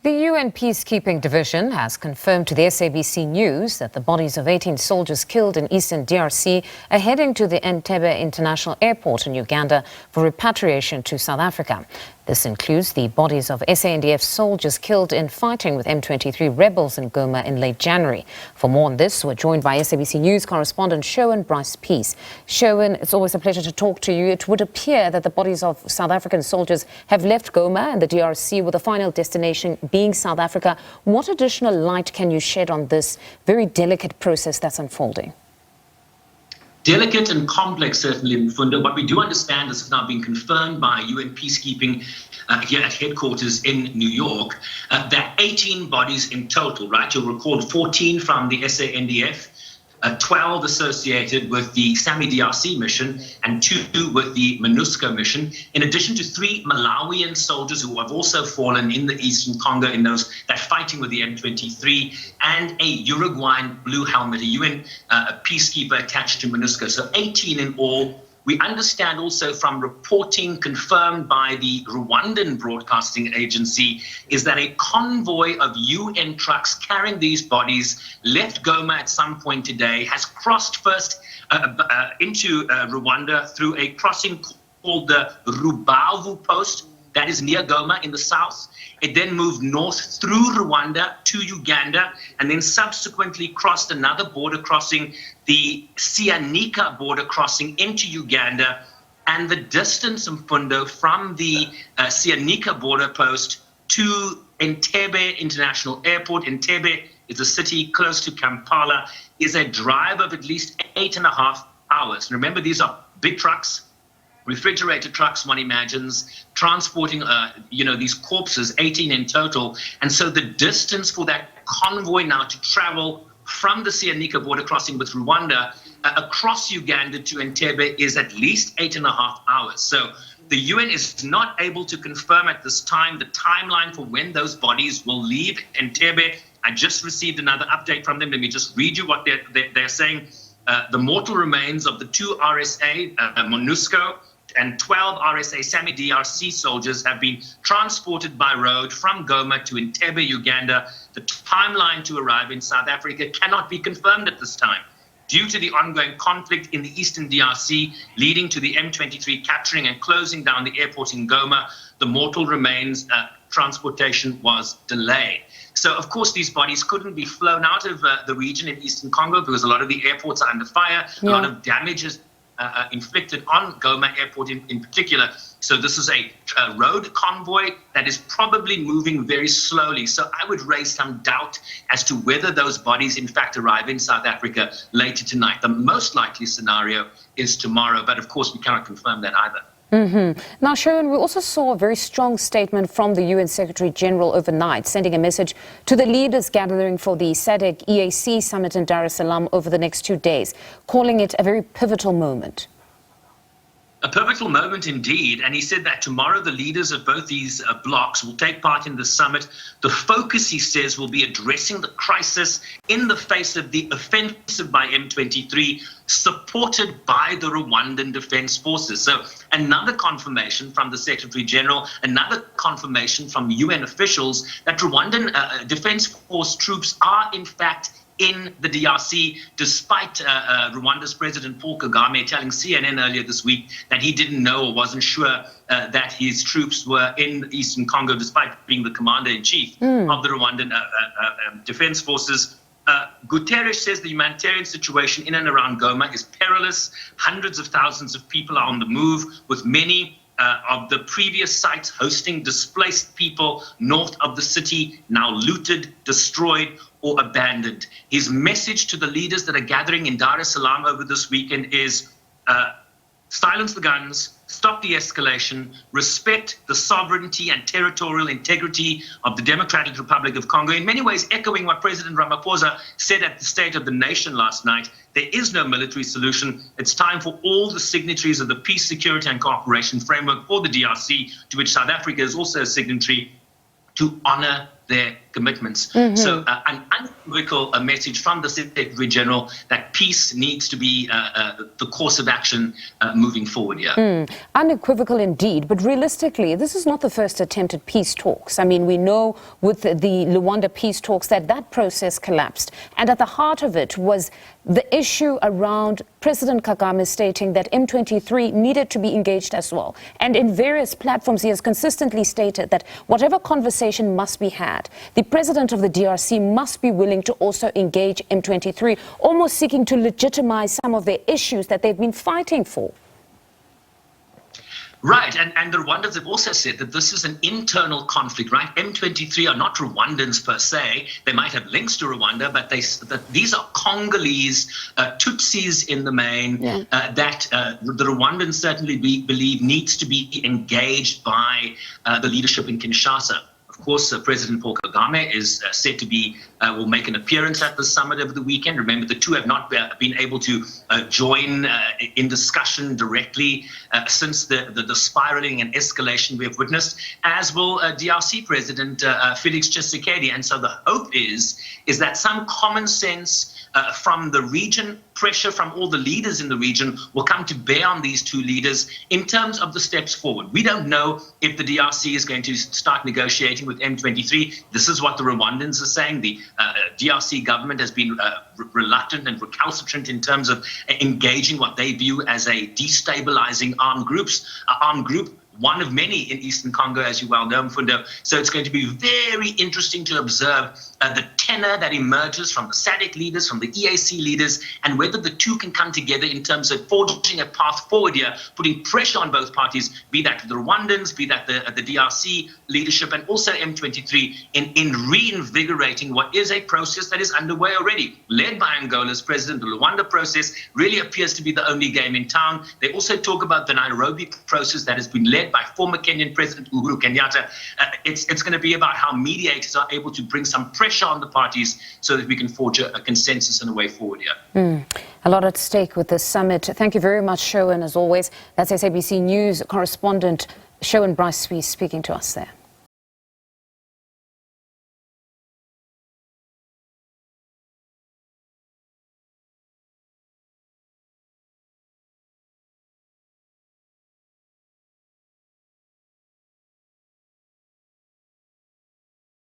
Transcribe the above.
The UN Peacekeeping Division has confirmed to the SABC News that the bodies of 18 soldiers killed in eastern DRC are heading to the Entebbe International Airport in Uganda for repatriation to South Africa. This includes the bodies of SANDF soldiers killed in fighting with M23 rebels in Goma in late January. For more on this, we're joined by SABC News correspondent Sherwin Bryce-Pease. Sherwin, it's always a pleasure to talk to you. It would appear that the bodies of South African soldiers have left Goma and the DRC with the final destination being South Africa. What additional light can you shed on this very delicate process that's unfolding? Delicate and complex, certainly, Mfunda. What we do understand is now being confirmed by UN Peacekeeping here at headquarters in New York, that 18 bodies in total, right? You'll recall 14 from the SANDF, 12 associated with the SAMI-DRC mission and 2 with the MONUSCO mission, in addition to 3 Malawian soldiers who have also fallen in the Eastern Congo in that fighting with the M23, and a Uruguayan blue helmet, a UN peacekeeper attached to MONUSCO. So 18 in all. We understand also from reporting confirmed by the Rwandan Broadcasting Agency is that a convoy of UN trucks carrying these bodies left Goma at some point today, has crossed first into Rwanda through a crossing called the Rubavu post that is near Goma in the south. It then moved north through Rwanda to Uganda, and then subsequently crossed another border crossing, the Sianika border crossing into Uganda. And the distance, Mfundo, from the Sianika border post to Entebbe International Airport, Entebbe is a city close to Kampala, is a drive of at least 8.5 hours. Remember, these are big trucks, refrigerated trucks, one imagines, transporting, these corpses, 18 in total. And so the distance for that convoy now to travel from the Sianika border crossing with Rwanda across Uganda to Entebbe is at least 8.5 hours. So the UN is not able to confirm at this time the timeline for when those bodies will leave Entebbe. I just received another update from them. Let me just read you what they're saying. The mortal remains of the 2 RSA, MONUSCO, and 12 RSA SAMI-DRC soldiers have been transported by road from Goma to Entebbe, Uganda. The timeline to arrive in South Africa cannot be confirmed at this time, due to the ongoing conflict in the eastern DRC, leading to the M23 capturing and closing down the airport in Goma. The mortal remains transportation was delayed. So, of course, these bodies couldn't be flown out of the region in eastern Congo because a lot of the airports are under fire. A lot of damage is inflicted on Goma Airport in particular. So this is a road convoy that is probably moving very slowly. So I would raise some doubt as to whether those bodies in fact arrive in South Africa later tonight. The most likely scenario is tomorrow, but of course we cannot confirm that either. Now, Sherwin, we also saw a very strong statement from the UN Secretary General overnight, sending a message to the leaders gathering for the SADC EAC summit in Dar es Salaam over the next 2 days, calling it a very pivotal moment. A pivotal moment indeed, and he said that tomorrow the leaders of both these blocs will take part in the summit. The focus, he says, will be addressing the crisis in the face of the offensive by M23, supported by the Rwandan Defense Forces. So another confirmation from the Secretary General, another confirmation from UN officials that Rwandan Defense Force troops are in fact in the DRC, despite Rwanda's President Paul Kagame telling CNN earlier this week that he didn't know or wasn't sure that his troops were in Eastern Congo, despite being the commander-in-chief of the Rwandan Defense Forces. Guterres says the humanitarian situation in and around Goma is perilous. Hundreds of thousands of people are on the move, with many of the previous sites hosting displaced people north of the city now looted, destroyed, or abandoned. His message to the leaders that are gathering in Dar es Salaam over this weekend is silence the guns, stop the escalation, respect the sovereignty and territorial integrity of the Democratic Republic of Congo. In many ways, echoing what President Ramaphosa said at the State of the Nation last night, there is no military solution. It's time for all the signatories of the Peace, Security and Cooperation Framework for the DRC, to which South Africa is also a signatory, to honor their commitments. So an unequivocal message from the Secretary General that peace needs to be the course of action moving forward here. Unequivocal indeed, but realistically, this is not the first attempt at peace talks. I mean, we know with the Luanda peace talks that process collapsed. And at the heart of it was the issue around President Kagame stating that M23 needed to be engaged as well. And in various platforms, he has consistently stated that whatever conversation must be had, the president of the DRC must be willing to also engage M23, almost seeking to legitimize some of the issues that they've been fighting for. Right, and the Rwandans have also said that this is an internal conflict, right? M23 are not Rwandans per se. They might have links to Rwanda, but these are Congolese, Tutsis in the main, that the Rwandans certainly believe needs to be engaged by the leadership in Kinshasa. Of course, President Paul Kagame is said to be will make an appearance at the summit over the weekend. Remember, the two have not been able to join in discussion directly since the spiraling and escalation we have witnessed, as will DRC President Felix Tshisekedi. And so the hope is that some common sense from the region, pressure from all the leaders in the region will come to bear on these two leaders in terms of the steps forward. We don't know if the DRC is going to start negotiating with M23. This is what the Rwandans are saying. The DRC government has been reluctant and recalcitrant in terms of engaging what they view as a destabilizing armed group, one of many in Eastern Congo, as you well know, Mfundo. So it's going to be very interesting to observe the tenor that emerges from the SADC leaders, from the EAC leaders, and whether the two can come together in terms of forging a path forward here, putting pressure on both parties, be that the Rwandans, be that the DRC leadership, and also M23, in reinvigorating what is a process that is underway already, led by Angola's president. The Luanda process really appears to be the only game in town. They also talk about the Nairobi process that has been led by former Kenyan President Uhuru Kenyatta. It's going to be about how mediators are able to bring some pressure on the parties so that we can forge a consensus and a way forward here. A lot at stake with this summit. Thank you very much, Sherwin, as always. That's SABC News correspondent Sherwin Bryce-Pease speaking to us there.